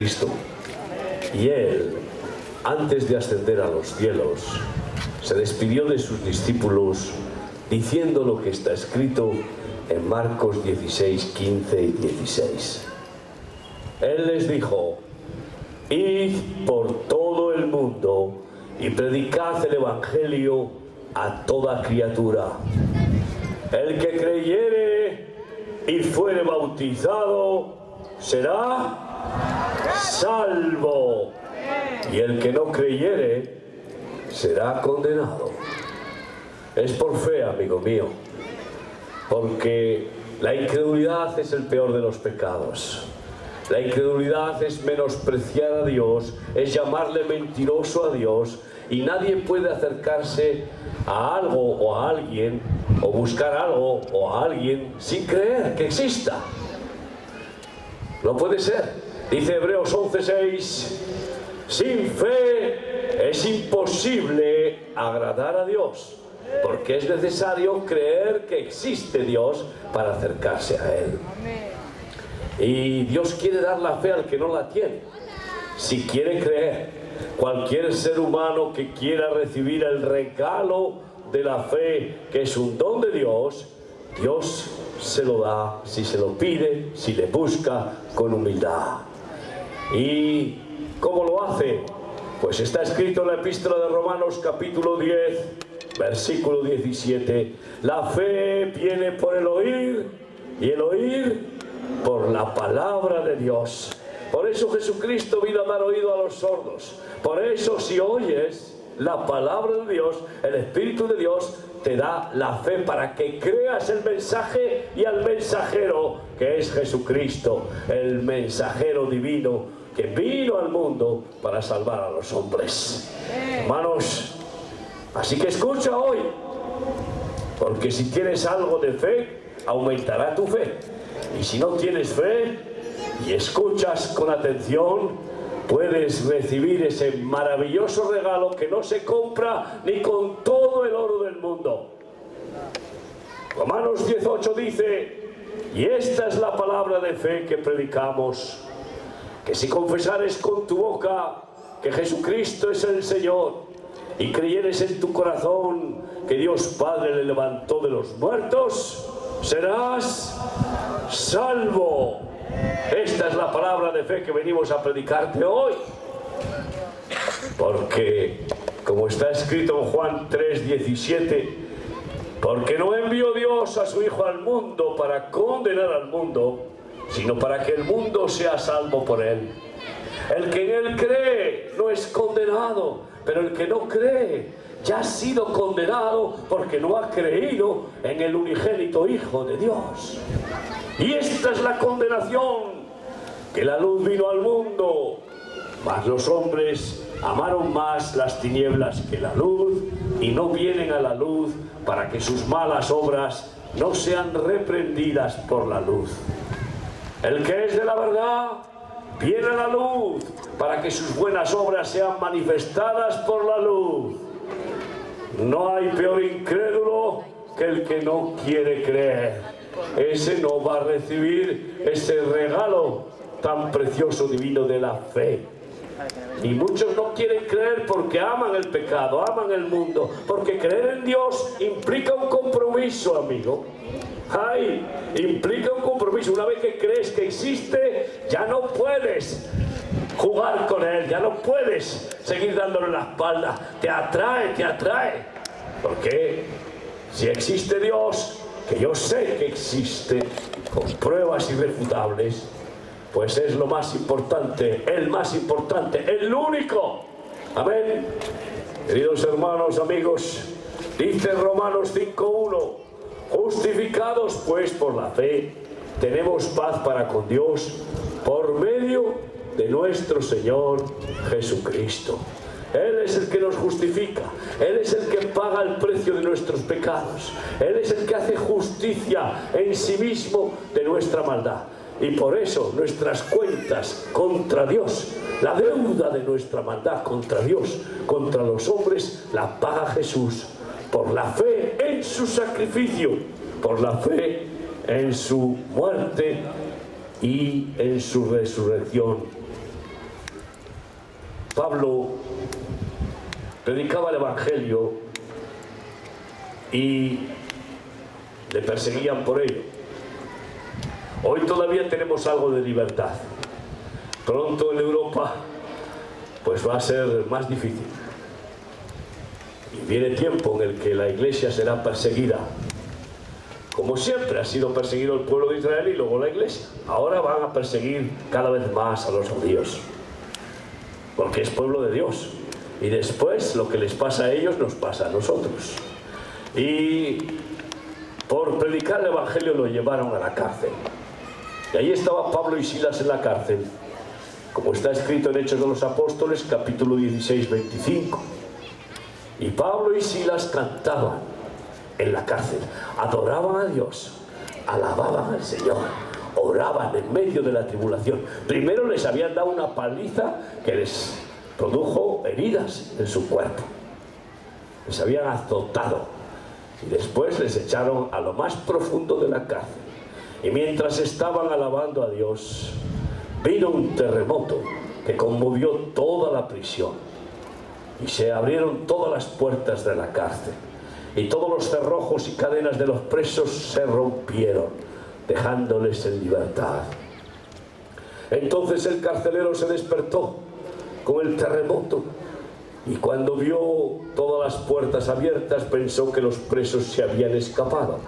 Cristo. Y él, antes de ascender a los cielos, se despidió de sus discípulos diciendo lo que está escrito en Marcos 16, 15 y 16. Él les dijo: id por todo el mundo y predicad el evangelio a toda criatura. El que creyere y fuere bautizado será salvo, y el que no creyere será condenado. Es por fe, amigo mío, porque la incredulidad es el peor de los pecados. La incredulidad es menospreciar a Dios, es llamarle mentiroso a Dios, y nadie puede acercarse a algo o a alguien, o buscar algo o a alguien sin creer que exista. No puede ser. Dice Hebreos 11:6, sin fe es imposible agradar a Dios, porque es necesario creer que existe Dios para acercarse a Él. Y Dios quiere dar la fe al que no la tiene. Si quiere creer, cualquier ser humano que quiera recibir el regalo de la fe, que es un don de Dios, Dios se lo da si se lo pide, si le busca con humildad. ¿Y cómo lo hace? Pues está escrito en la epístola de Romanos capítulo 10, versículo 17. La fe viene por el oír, y el oír por la palabra de Dios. Por eso Jesucristo vino a dar oído a los sordos. Por eso, si oyes la palabra de Dios, el Espíritu de Dios te da la fe para que creas el mensaje y al mensajero, que es Jesucristo, el mensajero divino que vino al mundo para salvar a los hombres. Hermanos, así que escucha hoy, porque si tienes algo de fe, aumentará tu fe. Y si no tienes fe y escuchas con atención, puedes recibir ese maravilloso regalo que no se compra ni con todo el oro del mundo. Romanos 18 dice: y esta es la palabra de fe que predicamos, que si confesares con tu boca que Jesucristo es el Señor y creyeres en tu corazón que Dios Padre le levantó de los muertos, serás salvo. Esta es la palabra de fe que venimos a predicarte hoy, porque como está escrito en Juan 3:17, porque no envió Dios a su Hijo al mundo para condenar al mundo, sino para que el mundo sea salvo por él. El que en él cree no es condenado, pero el que no cree ya ha sido condenado porque no ha creído en el unigénito Hijo de Dios. Y esta es la condenación, que la luz vino al mundo, mas los hombres amaron más las tinieblas que la luz, y no vienen a la luz para que sus malas obras no sean reprendidas por la luz. El que es de la verdad viene a la luz para que sus buenas obras sean manifestadas por la luz. No hay peor incrédulo que el que no quiere creer. Ese no va a recibir ese regalo tan precioso divino de la fe. Y muchos no quieren creer porque aman el pecado, aman el mundo, porque creer en Dios implica un compromiso, amigo. Ay, implica un compromiso. Una vez que crees que existe, ya no puedes jugar con él, ya no puedes seguir dándole la espalda. Te atrae, porque si existe Dios, que yo sé que existe, con pruebas irrefutables, pues es lo más importante, el más importante, el único. Amén. Queridos hermanos, amigos, dice Romanos 5:1: justificados pues por la fe, tenemos paz para con Dios por medio de nuestro Señor Jesucristo. Él es el que nos justifica, Él es el que paga el precio de nuestros pecados, Él es el que hace justicia en sí mismo de nuestra maldad. Y por eso nuestras cuentas contra Dios, la deuda de nuestra maldad contra Dios, contra los hombres, la paga Jesús por la fe en su sacrificio, por la fe en su muerte y en su resurrección. Pablo predicaba el Evangelio y le perseguían por ello. Hoy todavía tenemos algo de libertad. Pronto en Europa pues va a ser más difícil. Y viene tiempo en el que la Iglesia será perseguida, como siempre ha sido perseguido el pueblo de Israel y luego la Iglesia. Ahora van a perseguir cada vez más a los judíos, porque es pueblo de Dios. Y después lo que les pasa a ellos nos pasa a nosotros. Y por predicar el Evangelio lo llevaron a la cárcel. Y ahí estaba Pablo y Silas en la cárcel, como está escrito en Hechos de los Apóstoles, capítulo 16, 25. Y Pablo y Silas cantaban en la cárcel, adoraban a Dios, alababan al Señor, oraban en medio de la tribulación. Primero les habían dado una paliza que les produjo heridas en su cuerpo. Les habían azotado y después les echaron a lo más profundo de la cárcel. Y mientras estaban alabando a Dios, vino un terremoto que conmovió toda la prisión. Y se abrieron todas las puertas de la cárcel. Y todos los cerrojos y cadenas de los presos se rompieron, dejándoles en libertad. Entonces el carcelero se despertó con el terremoto. Y cuando vio todas las puertas abiertas, pensó que los presos se habían escapado.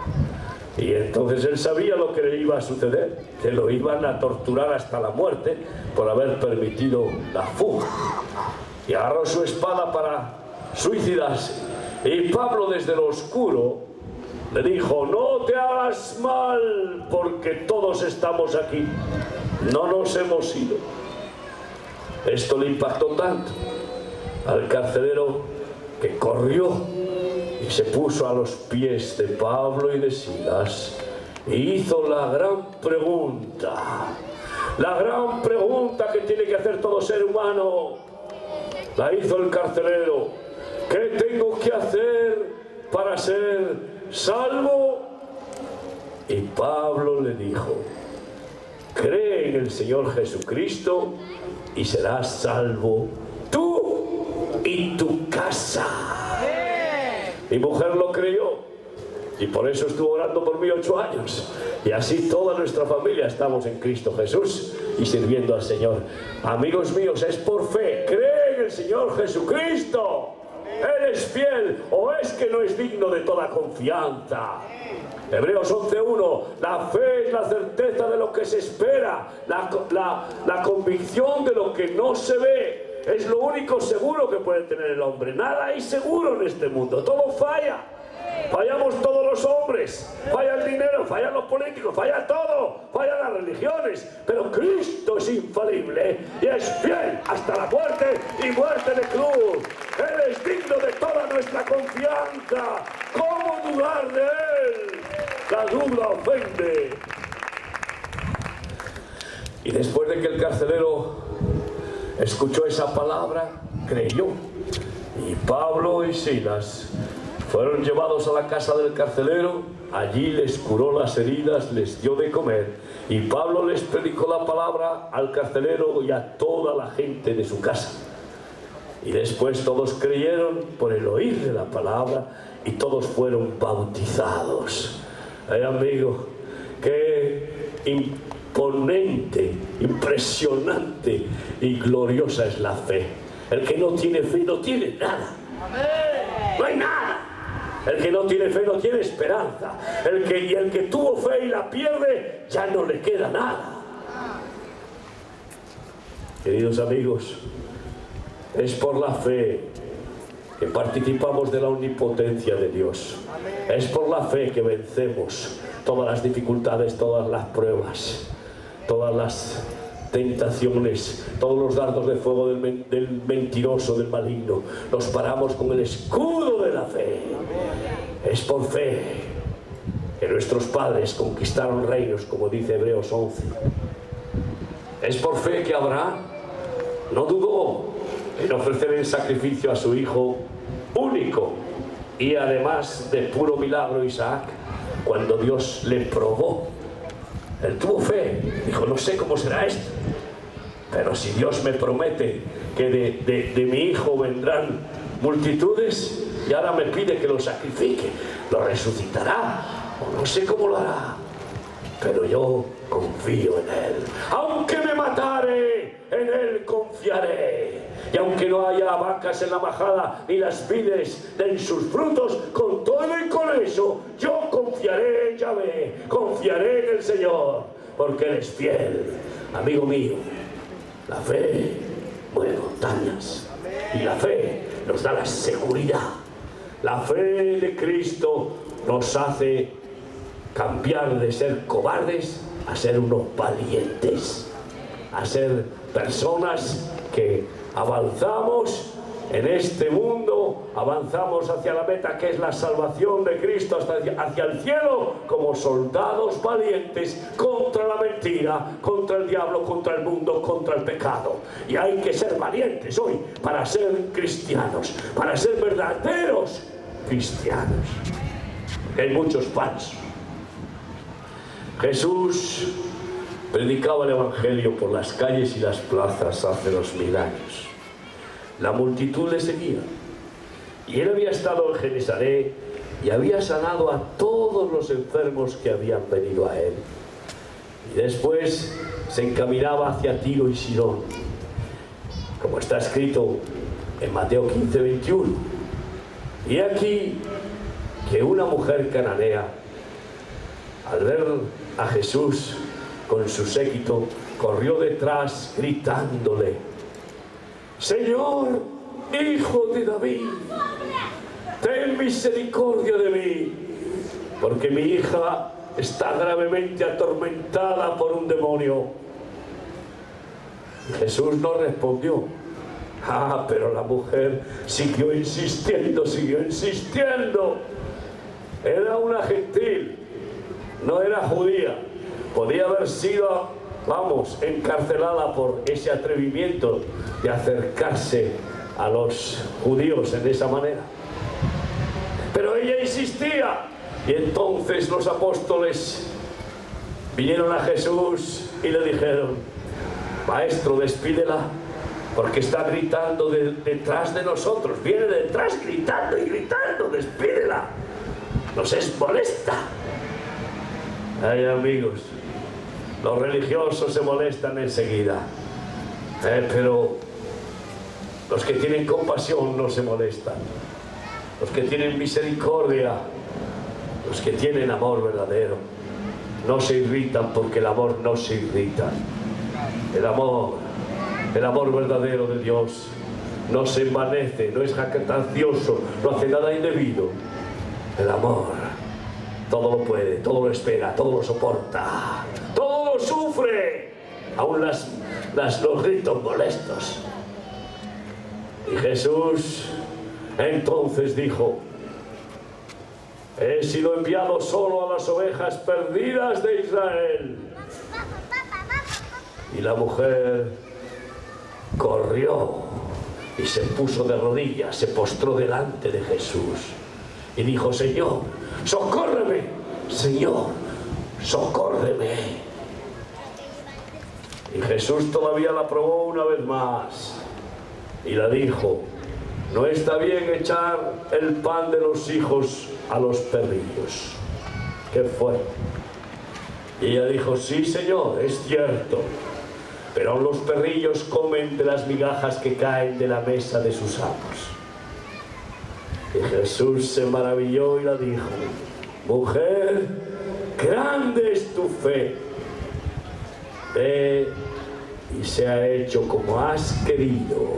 Y entonces él sabía lo que le iba a suceder, que lo iban a torturar hasta la muerte por haber permitido la fuga. Y agarró su espada para suicidarse. Y Pablo desde lo oscuro le dijo: no te hagas mal, porque todos estamos aquí, no nos hemos ido. Esto le impactó tanto al carcelero que corrió y se puso a los pies de Pablo y de Silas y hizo la gran pregunta que tiene que hacer todo ser humano. La hizo el carcelero: ¿qué tengo que hacer para ser salvo? Y Pablo le dijo: cree en el Señor Jesucristo y serás salvo tú y tu casa. Mi mujer lo creyó y por eso estuvo orando por mí 8 años. Y así toda nuestra familia estamos en Cristo Jesús y sirviendo al Señor. Amigos míos, es por fe. Cree en el Señor Jesucristo. Él es fiel, o es que no es digno de toda confianza. Hebreos 11:1, la fe es la certeza de lo que se espera, la convicción de lo que no se ve. Es lo único seguro que puede tener el hombre. Nada hay seguro en este mundo, todo falla. Fallamos todos los hombres, falla el dinero, fallan los políticos, falla todo, fallan las religiones, pero Cristo es infalible y es fiel hasta la muerte y muerte de cruz. Él es digno de toda nuestra confianza. ¿Cómo dudar de Él? La duda ofende. Y después de que el carcelero escuchó esa palabra, creyó. Y Pablo y Silas fueron llevados a la casa del carcelero. Allí les curó las heridas, les dio de comer. Y Pablo les predicó la palabra al carcelero y a toda la gente de su casa. Y después todos creyeron por el oír de la palabra y todos fueron bautizados. Ay, amigo, qué imponente, impresionante y gloriosa es la fe. El que no tiene fe no tiene nada. No hay nada. El que no tiene fe no tiene esperanza. El que tuvo fe y la pierde, ya no le queda nada. Queridos amigos, es por la fe que participamos de la omnipotencia de Dios. Es por la fe que vencemos todas las dificultades, todas las pruebas, todas las tentaciones, todos los dardos de fuego del mentiroso, del maligno. Los paramos con el escudo de la fe. Es por fe que nuestros padres conquistaron reinos, como dice Hebreos 11. Es por fe que Abraham no dudó en ofrecer en sacrificio a su hijo único y además de puro milagro Isaac, cuando Dios le probó. Él tuvo fe, dijo: no sé cómo será esto, Pero si Dios me promete que de mi hijo vendrán multitudes, y ahora me pide que lo sacrifique, lo resucitará, o no sé cómo lo hará, pero yo confío en Él. Aunque me matare, en Él confiaré. Y aunque no haya vacas en la majada, ni las vides den sus frutos, con todo y con eso, yo confiaré en Yahvé, confiaré en el Señor, porque Él es fiel. Amigo mío, la fe mueve montañas, y la fe nos da la seguridad. La fe de Cristo nos hace cambiar de ser cobardes a ser unos valientes, a ser personas que avanzamos en este mundo, avanzamos hacia la meta que es la salvación de Cristo, hacia el cielo, como soldados valientes contra la mentira, contra el diablo, contra el mundo, contra el pecado. Y hay que ser valientes hoy para ser cristianos, para ser verdaderos cristianos. Hay muchos falsos. Jesús predicaba el Evangelio por las calles y las plazas hace 2000 años. La multitud le seguía. Y él había estado en Genesaret y había sanado a todos los enfermos que habían venido a él. Y después se encaminaba hacia Tiro y Sidón, como está escrito en Mateo 15:21. Y aquí que una mujer cananea, al ver a Jesús con su séquito, corrió detrás gritándole: Señor, Hijo de David, ten misericordia de mí, porque mi hija está gravemente atormentada por un demonio. Y Jesús no respondió. Pero la mujer siguió insistiendo, Era una gentil, no era judía. Podía haber sido, encarcelada por ese atrevimiento de acercarse a los judíos en esa manera. Pero ella insistía, y entonces los apóstoles vinieron a Jesús y le dijeron: Maestro, despídela, porque está gritando detrás de nosotros, viene detrás gritando y gritando, despídela, nos es molesta. Ay, amigos, los religiosos se molestan enseguida, pero los que tienen compasión no se molestan, los que tienen misericordia, los que tienen amor verdadero, no se irritan, porque el amor no se irrita. El amor verdadero de Dios no se envanece, no es jactancioso, no hace nada indebido. El amor todo lo puede, todo lo espera, todo lo soporta, todo lo sufre, aún los gritos molestos. Y Jesús entonces dijo: He sido enviado solo a las ovejas perdidas de Israel. Y la mujer corrió y se puso de rodillas, se postró delante de Jesús y dijo: Señor, socórreme, Señor, socórreme. Y Jesús todavía la probó una vez más y la dijo: No está bien echar el pan de los hijos a los perrillos. ¿Qué fue? Y ella dijo: Sí, Señor, es cierto, pero los perrillos comen de las migajas que caen de la mesa de sus amos. Y Jesús se maravilló y la dijo: Mujer, grande es tu fe, ve y se ha hecho como has querido,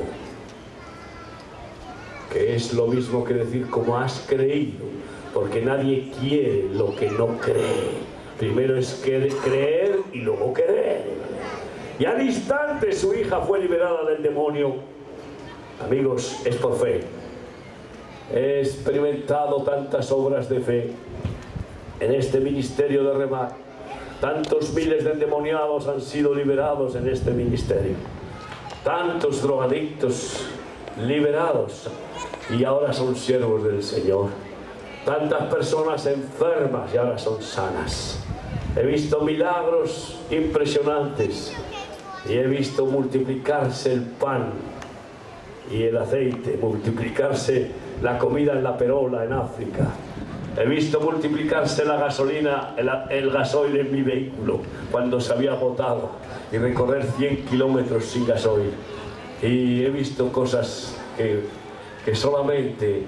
que es lo mismo que decir como has creído, porque nadie quiere lo que no cree. Primero es creer y luego querer. Y al instante su hija fue liberada del demonio. Amigos, es por fe. He experimentado tantas obras de fe en este ministerio de Remar. Tantos miles de endemoniados han sido liberados en este ministerio. Tantos drogadictos liberados y ahora son siervos del Señor. Tantas personas enfermas y ahora son sanas. He visto milagros impresionantes. y he visto multiplicarse el pan y el aceite, multiplicarse la comida en la perola en África. He visto multiplicarse la gasolina, el gasoil en mi vehículo cuando se había agotado y recorrer 100 kilómetros sin gasoil. Y he visto cosas que solamente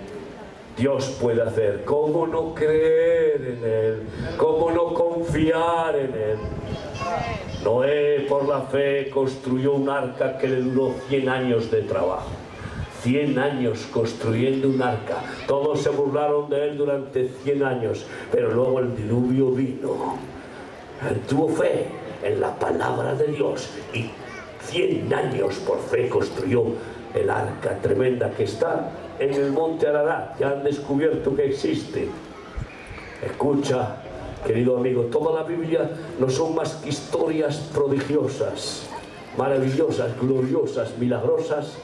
Dios puede hacer. ¿Cómo no creer en Él? ¿Cómo no confiar en Él? Noé, por la fe, construyó un arca que le duró 100 años de trabajo. 100 años construyendo un arca. Todos se burlaron de él durante 100 años, pero luego el diluvio vino. Él tuvo fe en la palabra de Dios y 100 años por fe construyó el arca tremenda que está en el monte Ararat. Ya han descubierto que existe. Escucha, querido amigo, toda la Biblia no son más que historias prodigiosas, maravillosas, gloriosas, milagrosas,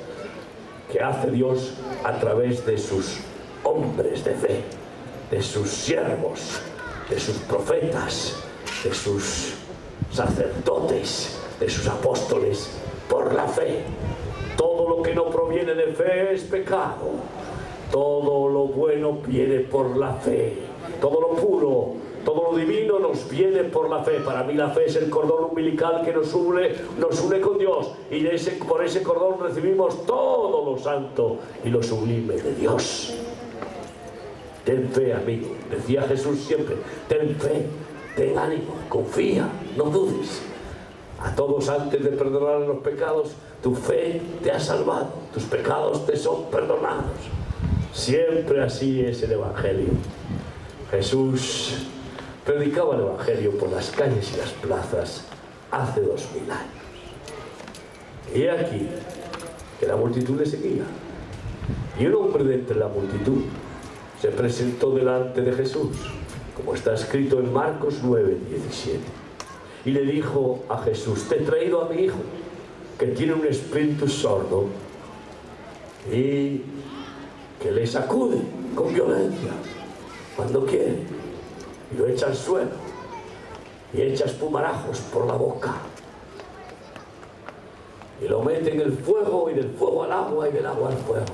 que hace Dios a través de sus hombres de fe, de sus siervos, de sus profetas, de sus sacerdotes, de sus apóstoles, por la fe. Todo lo que no proviene de fe es pecado. Todo lo bueno viene por la fe. Todo lo puro, todo lo divino nos viene por la fe. Para mí la fe es el cordón umbilical que nos une con Dios. Y por ese cordón recibimos todo lo santo y lo sublime de Dios. Ten fe, amigo. Decía Jesús siempre, ten fe, ten ánimo, confía, no dudes. A todos antes de perdonar los pecados, tu fe te ha salvado, tus pecados te son perdonados. Siempre así es el Evangelio. Jesús predicaba el Evangelio por las calles y las plazas hace 2000 años. Y aquí que la multitud le seguía. Y un hombre de entre la multitud se presentó delante de Jesús, como está escrito en Marcos 9:17. Y le dijo a Jesús, te he traído a mi hijo, que tiene un espíritu sordo y que le sacude con violencia cuando quiere, y lo echa al suelo y echa espumarajos por la boca y lo mete en el fuego, y del fuego al agua y del agua al fuego.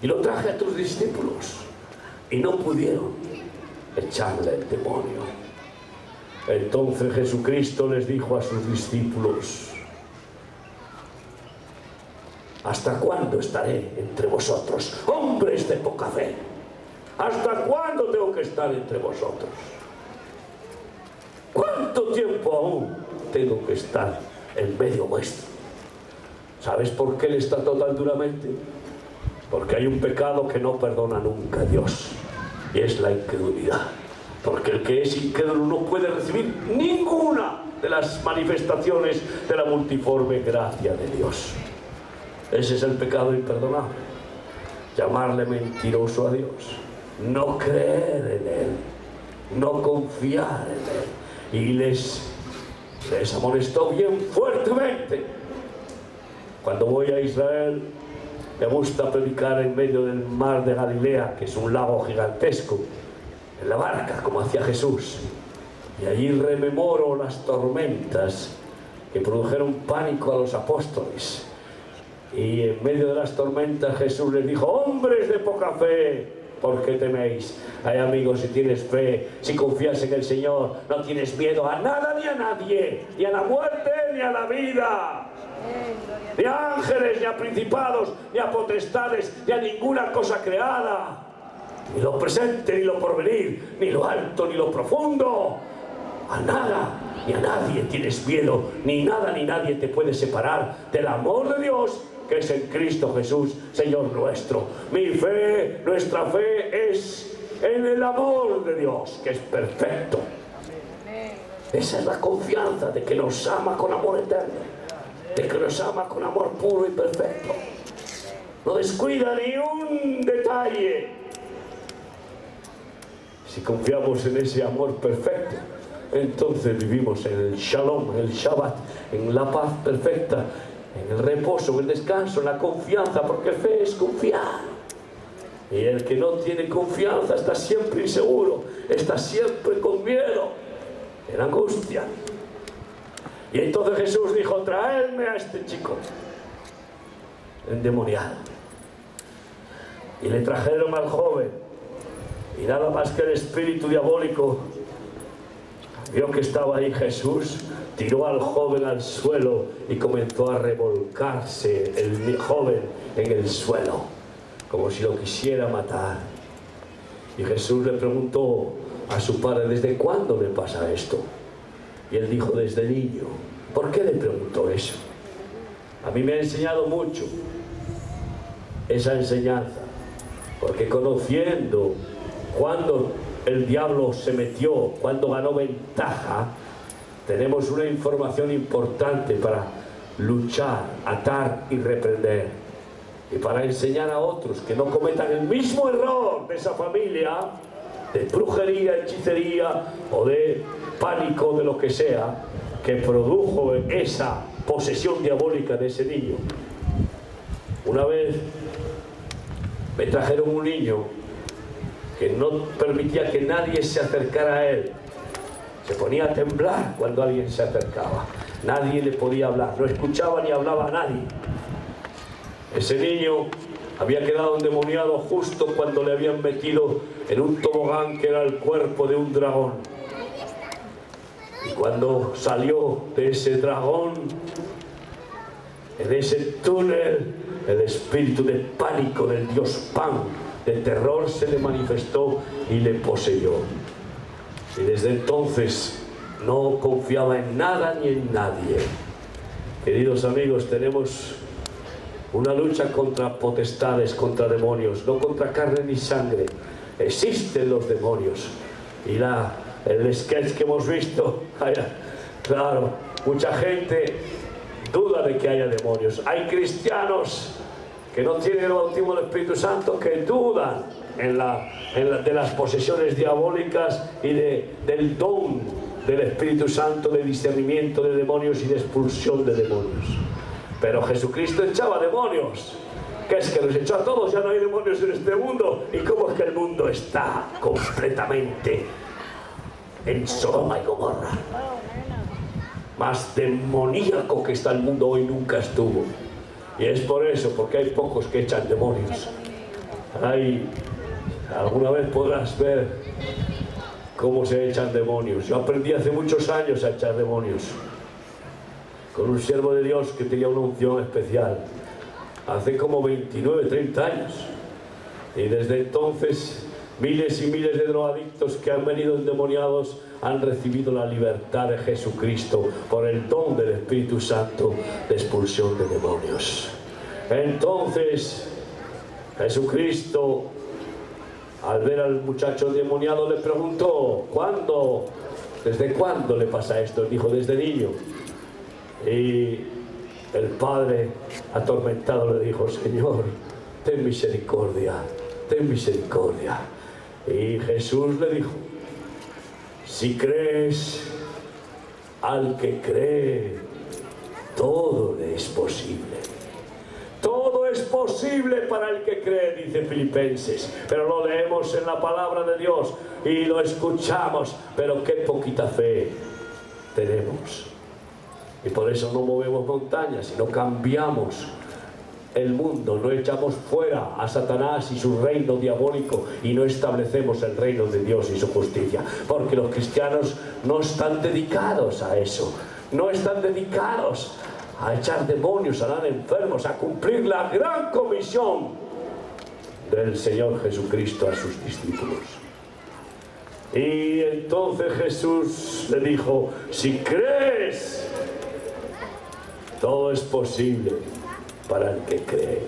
Y lo traje a tus discípulos y no pudieron echarle el demonio. Entonces Jesucristo les dijo a sus discípulos, ¿hasta cuándo estaré entre vosotros, hombres de poca fe? ¿Hasta cuándo tengo que estar entre vosotros? ¿Cuánto tiempo aún tengo que estar en medio vuestro? ¿Sabes por qué les trató tan duramente? Porque hay un pecado que no perdona nunca a Dios, y es la incredulidad. Porque el que es incrédulo no puede recibir ninguna de las manifestaciones de la multiforme gracia de Dios. Ese es el pecado imperdonable. Llamarle mentiroso a Dios, no creer en Él, no confiar en Él. Y les amonestó bien fuertemente. Cuando voy a Israel, me gusta predicar en medio del mar de Galilea, que es un lago gigantesco, en la barca, como hacía Jesús. Y allí rememoro las tormentas que produjeron pánico a los apóstoles. Y en medio de las tormentas Jesús les dijo, hombres de poca fe, ¿por qué teméis? Ay, amigos, si tienes fe, si confías en el Señor, no tienes miedo a nada ni a nadie, ni a la muerte ni a la vida, ni a ángeles, ni a principados, ni a potestades, ni a ninguna cosa creada, ni lo presente, ni lo porvenir, ni lo alto, ni lo profundo. A nada ni a nadie tienes miedo, ni nada ni nadie te puede separar del amor de Dios que es en Cristo Jesús, Señor nuestro. Mi fe, nuestra fe es en el amor de Dios, que es perfecto. Esa es la confianza de que nos ama con amor eterno, de que nos ama con amor puro y perfecto. No descuida ni un detalle. Si confiamos en ese amor perfecto, entonces vivimos en el shalom, en el Shabbat, en la paz perfecta, en el reposo, en el descanso, en la confianza, porque fe es confiar. Y el que no tiene confianza está siempre inseguro, está siempre con miedo, en angustia. Y entonces Jesús dijo, traedme a este chico endemoniado. Y le trajeron al joven, y nada más que el espíritu diabólico vio que estaba ahí Jesús, tiró al joven al suelo y comenzó a revolcarse el joven en el suelo, como si lo quisiera matar. Y Jesús le preguntó a su padre, ¿desde cuándo le pasa esto? Y él dijo, desde niño. ¿Por qué le preguntó eso? A mí me ha enseñado mucho esa enseñanza, porque conociendo cuando el diablo se metió, cuando ganó ventaja, tenemos una información importante para luchar, atar y reprender, y para enseñar a otros que no cometan el mismo error de esa familia, de brujería, hechicería o de pánico, de lo que sea, que produjo esa posesión diabólica de ese niño. Una vez me trajeron un niño que no permitía que nadie se acercara a él. Se ponía a temblar cuando alguien se acercaba. Nadie le podía hablar, no escuchaba ni hablaba a nadie. Ese niño había quedado endemoniado justo cuando le habían metido en un tobogán que era el cuerpo de un dragón. Y cuando salió de ese dragón, en ese túnel, el espíritu de pánico del dios Pan, de terror, se le manifestó y le poseyó. Y desde entonces no confiaba en nada ni en nadie. Queridos amigos, tenemos una lucha contra potestades, contra demonios, no contra carne ni sangre. Existen los demonios. Y el sketch que hemos visto, claro, mucha gente duda de que haya demonios. Hay cristianos que no tienen el bautismo del Espíritu Santo, que dudan de las posesiones diabólicas y del don del Espíritu Santo, de discernimiento de demonios y de expulsión de demonios. Pero Jesucristo echaba demonios. ¿Qué es que los echó a todos? Ya no hay demonios en este mundo. ¿Y cómo es que el mundo está completamente en Sodoma y Gomorra? Más demoníaco que está el mundo hoy nunca estuvo. Y es por eso, porque hay pocos que echan demonios. Alguna vez podrás ver cómo se echan demonios. Yo aprendí hace muchos años a echar demonios con un siervo de Dios que tenía una unción especial, hace como 29, 30 años. Y desde entonces miles y miles de drogadictos que han venido endemoniados han recibido la libertad de Jesucristo por el don del Espíritu Santo de expulsión de demonios. Entonces Jesucristo, al ver al muchacho endemoniado, le preguntó, ¿desde cuándo le pasa esto? Él dijo, desde niño. Y el padre, atormentado, le dijo, Señor, ten misericordia, ten misericordia. Y Jesús le dijo, si crees, al que cree, todo le es posible. Todo es posible para el que cree, dice Filipenses. Pero lo leemos en la palabra de Dios y lo escuchamos, pero qué poquita fe tenemos. Y por eso no movemos montañas, sino cambiamos el mundo, no echamos fuera a Satanás y su reino diabólico y no establecemos el reino de Dios y su justicia. Porque los cristianos no están dedicados a eso, no están dedicados a echar demonios, a dar enfermos, a cumplir la gran comisión del Señor Jesucristo a sus discípulos. Y entonces Jesús le dijo, si crees, todo es posible para el que cree.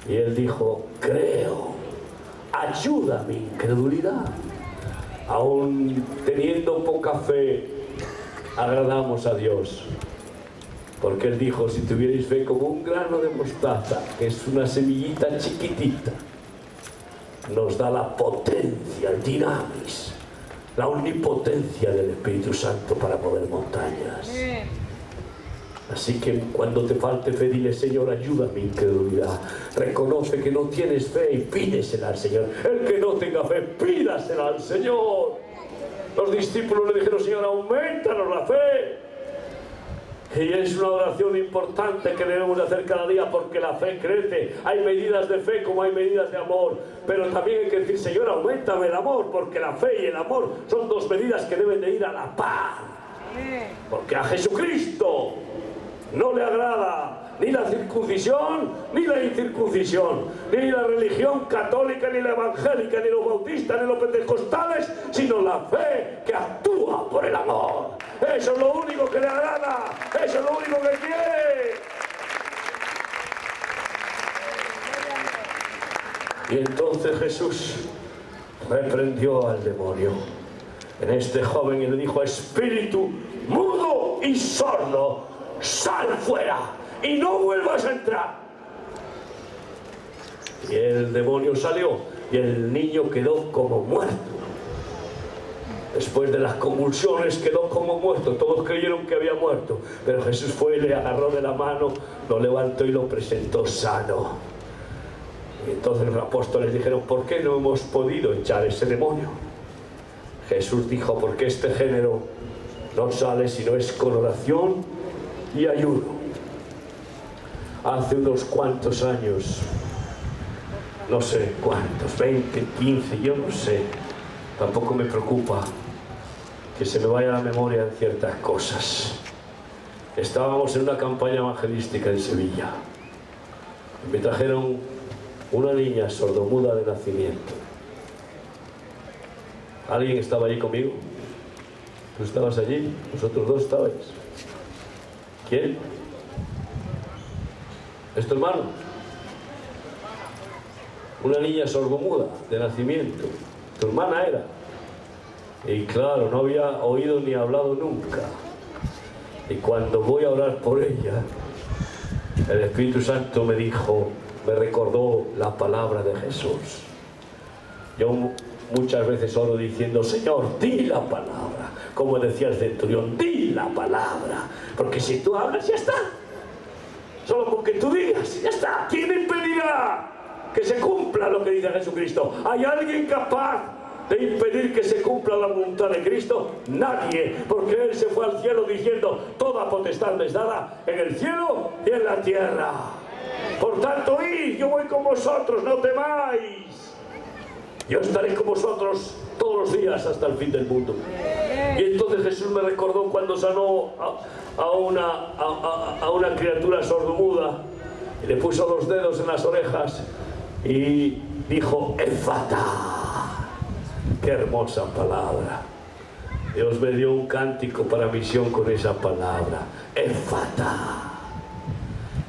Y él dijo, creo, ayuda mi incredulidad. Aún teniendo poca fe, agradamos a Dios. Porque él dijo, si tuvierais fe como un grano de mostaza, que es una semillita chiquitita, nos da la potencia, el dinamis, la omnipotencia del Espíritu Santo para mover montañas. Así que cuando te falte fe, dile, Señor, ayuda a mi incredulidad. Reconoce que no tienes fe y pídesela al Señor. El que no tenga fe, pídasela al Señor. Los discípulos le dijeron, Señor, aumentanos la fe. Y es una oración importante que debemos de hacer cada día, porque la fe crece. Hay medidas de fe como hay medidas de amor, pero también hay que decir: Señor, auméntame el amor, porque la fe y el amor son dos medidas que deben de ir a la par. Porque a Jesucristo no le agrada ni la circuncisión ni la incircuncisión, ni la religión católica, ni la evangélica, ni los bautistas, ni los pentecostales, sino la fe que actúa por el amor. Eso es lo único que le agrada, eso es lo único que quiere. Y entonces Jesús reprendió al demonio en este joven y le dijo: espíritu mudo y sordo, sal fuera y no vuelvas a entrar. Y el demonio salió y el niño quedó como muerto. Después de las convulsiones quedó como muerto. Todos creyeron que había muerto, pero Jesús fue y le agarró de la mano, lo levantó y lo presentó sano. Y entonces los apóstoles dijeron: ¿por qué no hemos podido echar ese demonio? Jesús dijo: porque este género no sale si no es con oración y ayuno. Hace unos cuantos años, no sé cuántos, 20, 15, yo no sé, tampoco me preocupa que se me vaya la memoria en ciertas cosas. Estábamos en una campaña evangelística en Sevilla. Me trajeron una niña sordomuda de nacimiento. ¿Alguien estaba allí conmigo? ¿Tú estabas allí? ¿Vosotros dos estabais? ¿Quién? ¿Es tu hermano? Una niña sordomuda de nacimiento. Tu hermana era. Y claro, no había oído ni hablado nunca. Y cuando voy a orar por ella, el Espíritu Santo me dijo, me recordó la palabra de Jesús. Yo muchas veces oro diciendo: Señor, di la palabra. Como decía el centurión, di la palabra. Porque si tú hablas, ya está. Solo con que tú digas, ya está. ¿Quién impedirá que se cumpla lo que dice Jesucristo? ¿Hay alguien capaz de impedir que se cumpla la voluntad de Cristo? Nadie, porque Él se fue al cielo diciendo: toda potestad me es dada en el cielo y en la tierra. Por tanto, id, yo voy con vosotros, no temáis. Yo estaré con vosotros todos los días hasta el fin del mundo. Y entonces Jesús me recordó cuando sanó a una criatura sordomuda y le puso los dedos en las orejas y dijo: Efata. Qué hermosa palabra. Dios me dio un cántico para misión con esa palabra: Efata,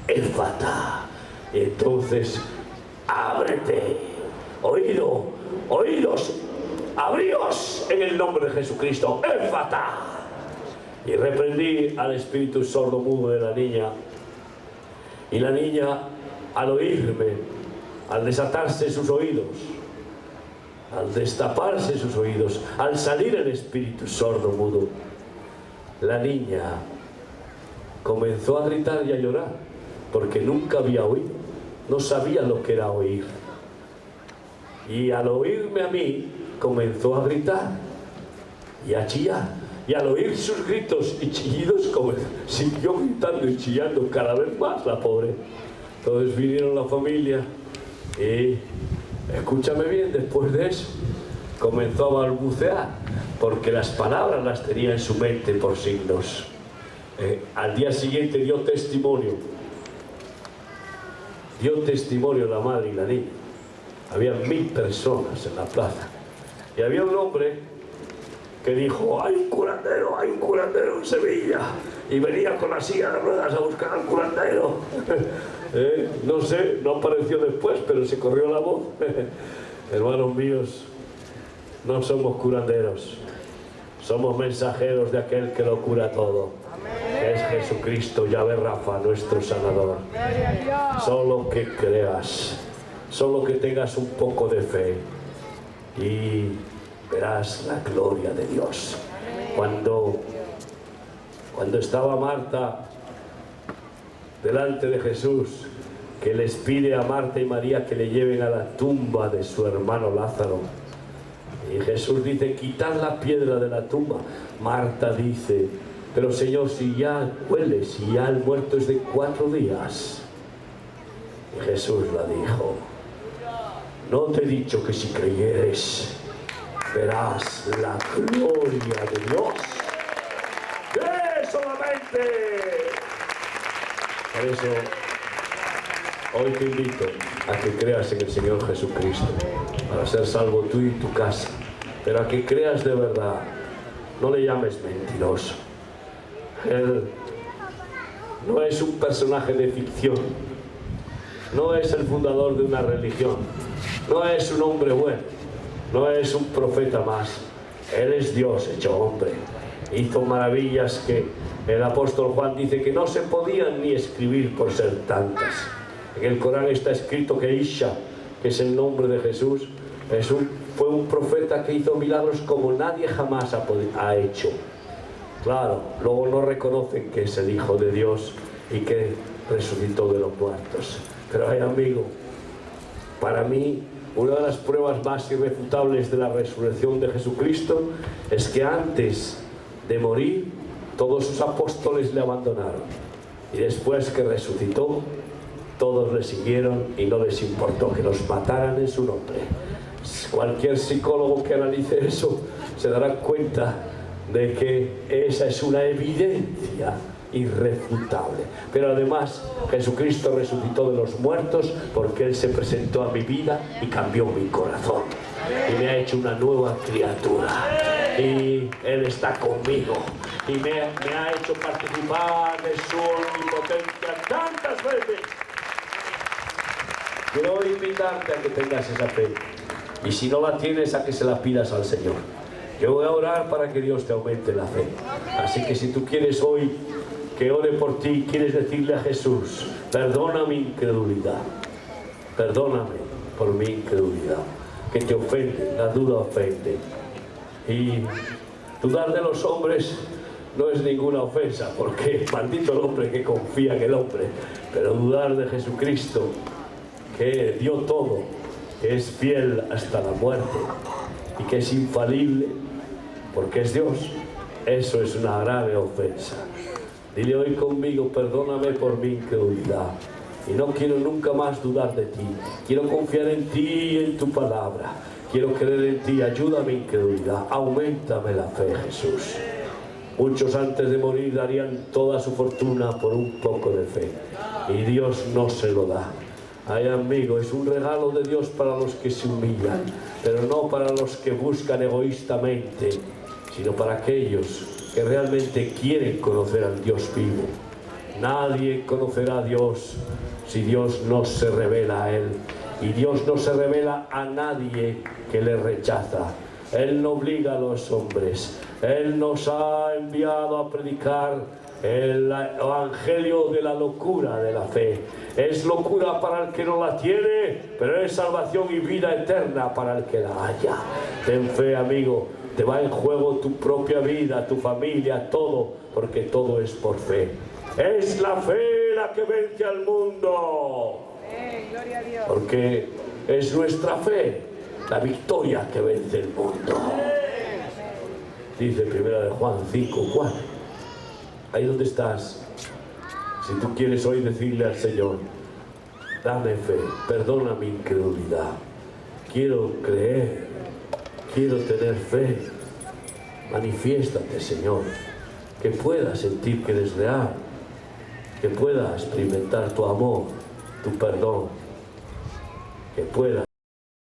Efata. Y entonces, ábrete, oídos, abríos en el nombre de Jesucristo, Efata. Y reprendí al espíritu sordomudo de la niña. Y la niña, al oírme, al desatarse sus oídos, al destaparse sus oídos, al salir el espíritu sordomudo, la niña comenzó a gritar y a llorar, porque nunca había oído, no sabía lo que era oír. Y al oírme a mí, comenzó a gritar y a chillar. Y al oír sus gritos y chillidos, siguió gritando y chillando cada vez más la pobre. Entonces vinieron la familia y, escúchame bien, después de eso, comenzó a balbucear, porque las palabras las tenía en su mente por signos. Al día siguiente dio testimonio la madre y la niña. Había 1000 personas en la plaza. Y había un hombre que dijo: hay un curandero en Sevilla. Y venía con la silla de ruedas a buscar al curandero. No sé, no apareció después, pero se corrió la voz. Hermanos míos, no somos curanderos. Somos mensajeros de aquel que lo cura todo. Es Jesucristo, Yahvé Rafa, nuestro sanador. Solo que creas, solo que tengas un poco de fe y verás la gloria de Dios. Cuando estaba Marta delante de Jesús, que les pide a Marta y María que le lleven a la tumba de su hermano Lázaro, y Jesús dice: quitad la piedra de la tumba. Marta dice: Pero Señor, si ya huele, si ya el muerto es de 4 días. Y Jesús le dijo: no te he dicho que si creyeres verás la gloria de Dios. ¡Cree solamente! Por eso hoy te invito a que creas en el Señor Jesucristo para ser salvo tú y tu casa, pero a que creas de verdad. No le llames mentiroso. Él no es un personaje de ficción, no es el fundador de una religión, no es un hombre bueno, no es un profeta más. Él es Dios hecho hombre. Hizo maravillas que el apóstol Juan dice que no se podían ni escribir por ser tantas. En el Corán está escrito que Isha, que es el nombre de Jesús, fue un profeta que hizo milagros como nadie jamás ha hecho. Claro, luego no reconocen que es el Hijo de Dios y que resucitó de los muertos. Pero amigo, para mí, una de las pruebas más irrefutables de la resurrección de Jesucristo es que antes de morir, todos sus apóstoles le abandonaron. Y después que resucitó, todos le siguieron y no les importó que los mataran en su nombre. Cualquier psicólogo que analice eso se dará cuenta de que esa es una evidencia irrefutable. Pero además, Jesucristo resucitó de los muertos porque Él se presentó a mi vida y cambió mi corazón. Y me ha hecho una nueva criatura. Y Él está conmigo. Y me ha hecho participar de su omnipotencia tantas veces. Quiero invitarte a que tengas esa fe. Y si no la tienes, a que se la pidas al Señor. Yo voy a orar para que Dios te aumente la fe. Así que si tú quieres hoy que ore por ti, quieres decirle a Jesús: perdona mi incredulidad, perdóname por mi incredulidad, que te ofende, la duda ofende. Y dudar de los hombres no es ninguna ofensa, porque maldito el hombre que confía en el hombre. Pero dudar de Jesucristo, que dio todo, que es fiel hasta la muerte y que es infalible porque es Dios, eso es una grave ofensa. Dile hoy conmigo: perdóname por mi incredulidad y no quiero nunca más dudar de ti. Quiero confiar en ti y en tu palabra. Quiero creer en ti. Ayuda mi incredulidad. Auméntame la fe, Jesús. Muchos antes de morir darían toda su fortuna por un poco de fe y Dios no se lo da. Ay, amigo, es un regalo de Dios para los que se humillan, pero no para los que buscan egoístamente, sino para aquellos que realmente quieren conocer al Dios vivo. Nadie conocerá a Dios si Dios no se revela a Él. Y Dios no se revela a nadie que le rechaza. Él no obliga a los hombres. Él nos ha enviado a predicar el evangelio de la locura de la fe. Es locura para el que no la tiene, pero es salvación y vida eterna para el que la haya. Ten fe, amigo. Te va en juego tu propia vida, tu familia, todo, porque todo es por fe. Es la fe la que vence al mundo. Gloria a Dios. Porque es nuestra fe la victoria que vence el mundo. Dice 1 de Juan 5:4. Ahí donde estás, si tú quieres hoy decirle al Señor: dame fe, perdona mi incredulidad, quiero creer, quiero tener fe, manifiéstate, Señor, que pueda sentir que eres real, que pueda experimentar tu amor, tu perdón, que pueda